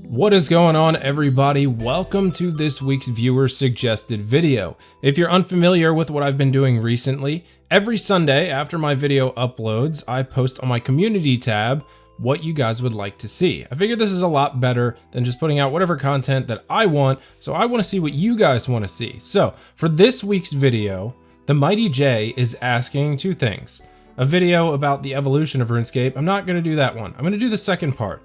What is going on, everybody? Welcome to this week's viewer suggested video. If you're unfamiliar with what I've been doing recently, every Sunday after my video uploads, I post on my community tab what you guys would like to see. I figured this is a lot better than just putting out whatever content that I want, so I want to see what you guys want to see. So for this week's video, the Mighty J is asking two things. A video about the evolution of RuneScape. I'm not going to do that one. I'm going to do the second part.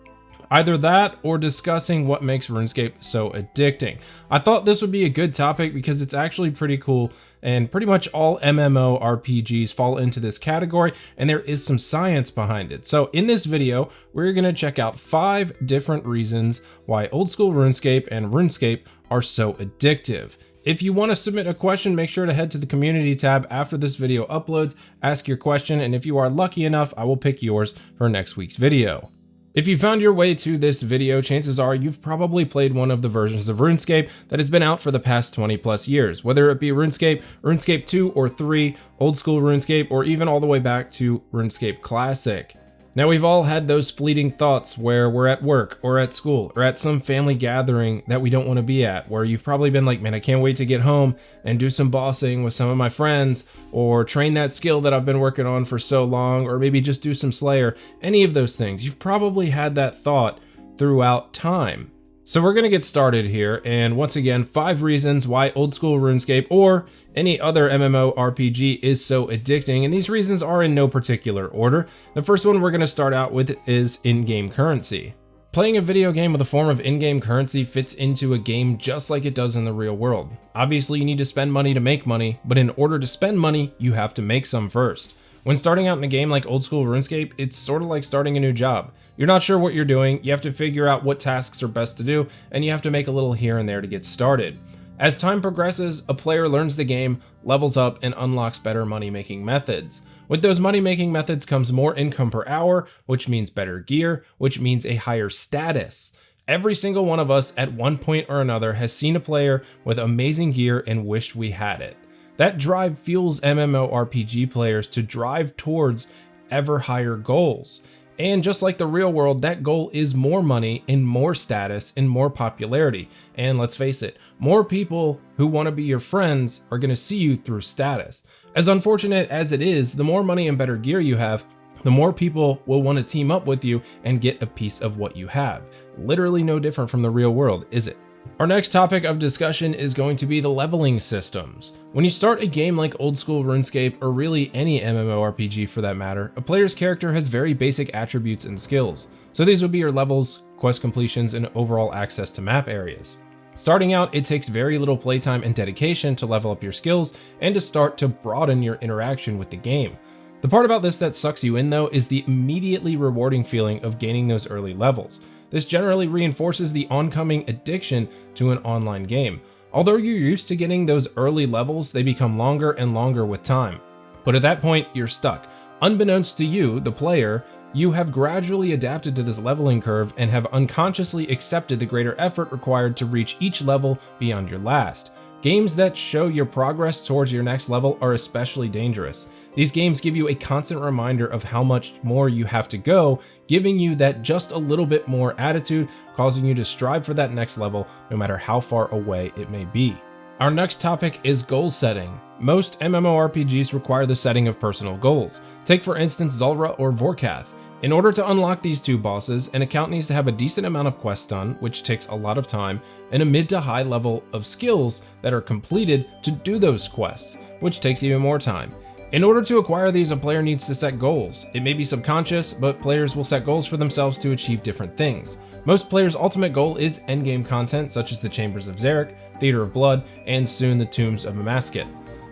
Either that or discussing what makes RuneScape so addicting. I thought this would be a good topic because it's actually pretty cool, and pretty much all MMORPGs fall into this category, and there is some science behind it. So in this video, we're going to check out 5 different reasons why old school RuneScape and RuneScape are so addictive. If you want to submit a question, make sure to head to the community tab after this video uploads, ask your question, and if you are lucky enough, I will pick yours for next week's video. If you found your way to this video, chances are you've probably played one of the versions of RuneScape that has been out for the past 20 plus years, whether it be RuneScape, RuneScape 2 or 3, old school RuneScape, or even all the way back to RuneScape Classic. Now, we've all had those fleeting thoughts where we're at work or at school or at some family gathering that we don't want to be at, where you've probably been like, man, I can't wait to get home and do some bossing with some of my friends, or train that skill that I've been working on for so long, or maybe just do some Slayer, any of those things. You've probably had that thought throughout time. So we're going to get started here, and once again, 5 reasons why old school RuneScape or any other MMORPG is so addicting, and these reasons are in no particular order. The first one we're going to start out with is in-game currency. Playing a video game with a form of in-game currency fits into a game just like it does in the real world. Obviously, you need to spend money to make money, but in order to spend money, you have to make some first. When starting out in a game like old school RuneScape, it's sort of like starting a new job. You're not sure what you're doing, you have to figure out what tasks are best to do, and you have to make a little here and there to get started. As time progresses, a player learns the game, levels up, and unlocks better money-making methods. With those money-making methods comes more income per hour, which means better gear, which means a higher status. Every single one of us at one point or another has seen a player with amazing gear and wished we had it. That drive fuels MMORPG players to drive towards ever higher goals. And just like the real world, that goal is more money and more status and more popularity. And let's face it, more people who want to be your friends are going to see you through status. As unfortunate as it is, the more money and better gear you have, the more people will want to team up with you and get a piece of what you have. Literally no different from the real world, is it? Our next topic of discussion is going to be the leveling systems. When you start a game like old school RuneScape, or really any MMORPG for that matter, a player's character has very basic attributes and skills. So these would be your levels, quest completions, and overall access to map areas. Starting out, it takes very little playtime and dedication to level up your skills and to start to broaden your interaction with the game. The part about this that sucks you in though is the immediately rewarding feeling of gaining those early levels. This generally reinforces the oncoming addiction to an online game. Although you're used to getting those early levels, they become longer and longer with time. But at that point, you're stuck. Unbeknownst to you, the player, you have gradually adapted to this leveling curve and have unconsciously accepted the greater effort required to reach each level beyond your last. Games that show your progress towards your next level are especially dangerous. These games give you a constant reminder of how much more you have to go, giving you that just a little bit more attitude, causing you to strive for that next level no matter how far away it may be. Our next topic is goal setting. Most MMORPGs require the setting of personal goals. Take for instance Zulrah or Vorkath. In order to unlock these two bosses, an account needs to have a decent amount of quests done, which takes a lot of time, and a mid to high level of skills that are completed to do those quests, which takes even more time. In order to acquire these, a player needs to set goals. It may be subconscious, but players will set goals for themselves to achieve different things. Most players' ultimate goal is endgame content such as the Chambers of Xeric, Theater of Blood, and soon the Tombs of Amasket.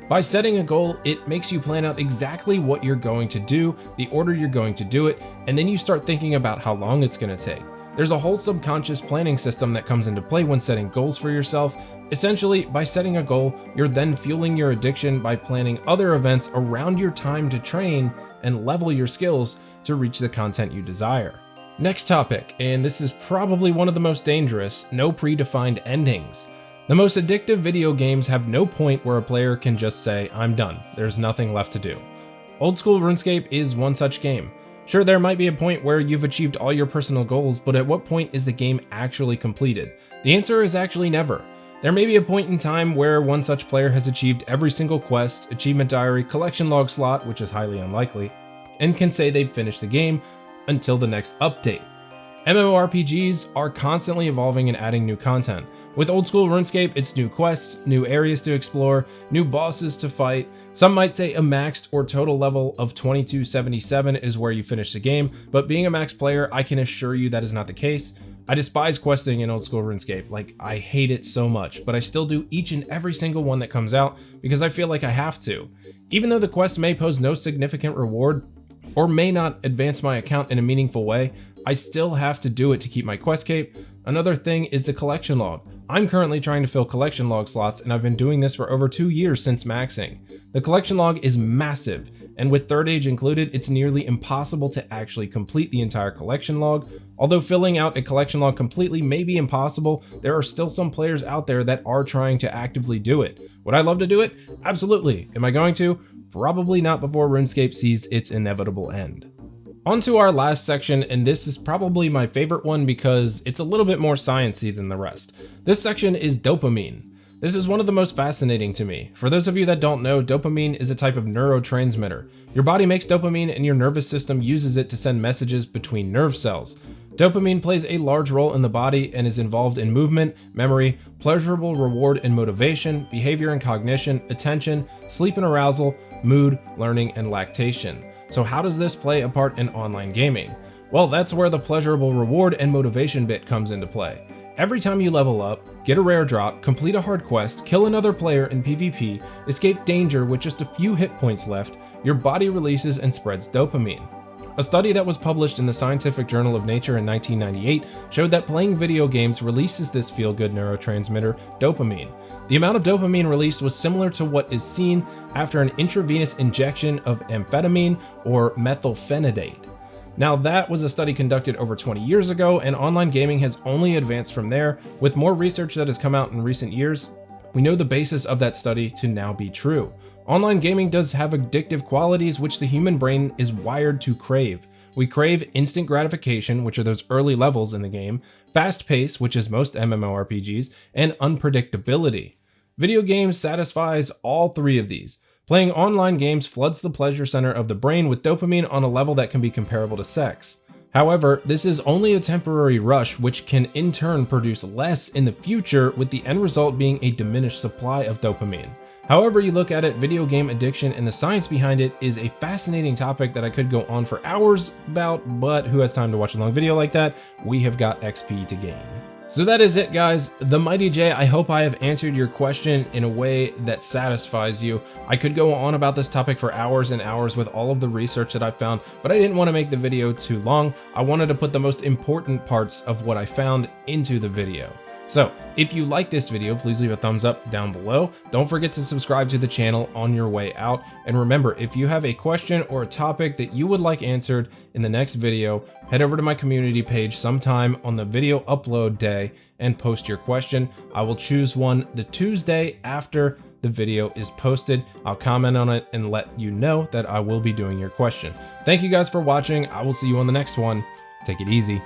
By setting a goal, it makes you plan out exactly what you're going to do, the order you're going to do it, and then you start thinking about how long it's going to take. There's a whole subconscious planning system that comes into play when setting goals for yourself. Essentially, by setting a goal, you're then fueling your addiction by planning other events around your time to train and level your skills to reach the content you desire. Next topic, and this is probably one of the most dangerous, no predefined endings. The most addictive video games have no point where a player can just say, I'm done, there's nothing left to do. Old school RuneScape is one such game. Sure, there might be a point where you've achieved all your personal goals, but at what point is the game actually completed? The answer is actually never. There may be a point in time where one such player has achieved every single quest, achievement diary, collection log slot, which is highly unlikely, and can say they've finished the game until the next update. MMORPGs are constantly evolving and adding new content. With old school RuneScape, it's new quests, new areas to explore, new bosses to fight. Some might say a maxed or total level of 2277 is where you finish the game, but being a max player, I can assure you that is not the case. I despise questing in old school RuneScape, like I hate it so much, but I still do each and every single one that comes out because I feel like I have to. Even though the quest may pose no significant reward or may not advance my account in a meaningful way, I still have to do it to keep my quest cape. Another thing is the collection log. I'm currently trying to fill collection log slots, and I've been doing this for over 2 years since maxing. The collection log is massive, and with third age included, it's nearly impossible to actually complete the entire collection log. Although filling out a collection log completely may be impossible, there are still some players out there that are trying to actively do it. Would I love to do it? Absolutely. Am I going to? Probably not before RuneScape sees its inevitable end. On to our last section, and this is probably my favorite one because it's a little bit more sciencey than the rest. This section is dopamine. This is one of the most fascinating to me. For those of you that don't know, dopamine is a type of neurotransmitter. Your body makes dopamine and your nervous system uses it to send messages between nerve cells. Dopamine plays a large role in the body and is involved in movement, memory, pleasurable reward and motivation, behavior and cognition, attention, sleep and arousal, mood, learning, and lactation. So how does this play a part in online gaming? Well, that's where the pleasurable reward and motivation bit comes into play. Every time you level up, get a rare drop, complete a hard quest, kill another player in PvP, escape danger with just a few hit points left, your body releases and spreads dopamine. A study that was published in the Scientific Journal of Nature in 1998 showed that playing video games releases this feel-good neurotransmitter, dopamine. The amount of dopamine released was similar to what is seen after an intravenous injection of amphetamine or methylphenidate. Now that was a study conducted over 20 years ago, and online gaming has only advanced from there. With more research that has come out in recent years, we know the basis of that study to now be true. Online gaming does have addictive qualities which the human brain is wired to crave. We crave instant gratification, which are those early levels in the game, fast pace, which is most MMORPGs, and unpredictability. Video games satisfies all three of these. Playing online games floods the pleasure center of the brain with dopamine on a level that can be comparable to sex. However, this is only a temporary rush which can in turn produce less in the future, with the end result being a diminished supply of dopamine. However you look at it, video game addiction and the science behind it is a fascinating topic that I could go on for hours about, but who has time to watch a long video like that? We have got XP to gain. So that is it, guys. The Mighty J, I hope I have answered your question in a way that satisfies you. I could go on about this topic for hours and hours with all of the research that I found, but I didn't want to make the video too long. I wanted to put the most important parts of what I found into the video. So if you like this video, please leave a thumbs up down below. Don't forget to subscribe to the channel on your way out. And remember, if you have a question or a topic that you would like answered in the next video, head over to my community page sometime on the video upload day and post your question. I will choose one the Tuesday after the video is posted. I'll comment on it and let you know that I will be doing your question. Thank you guys for watching. I will see you on the next one. Take it easy.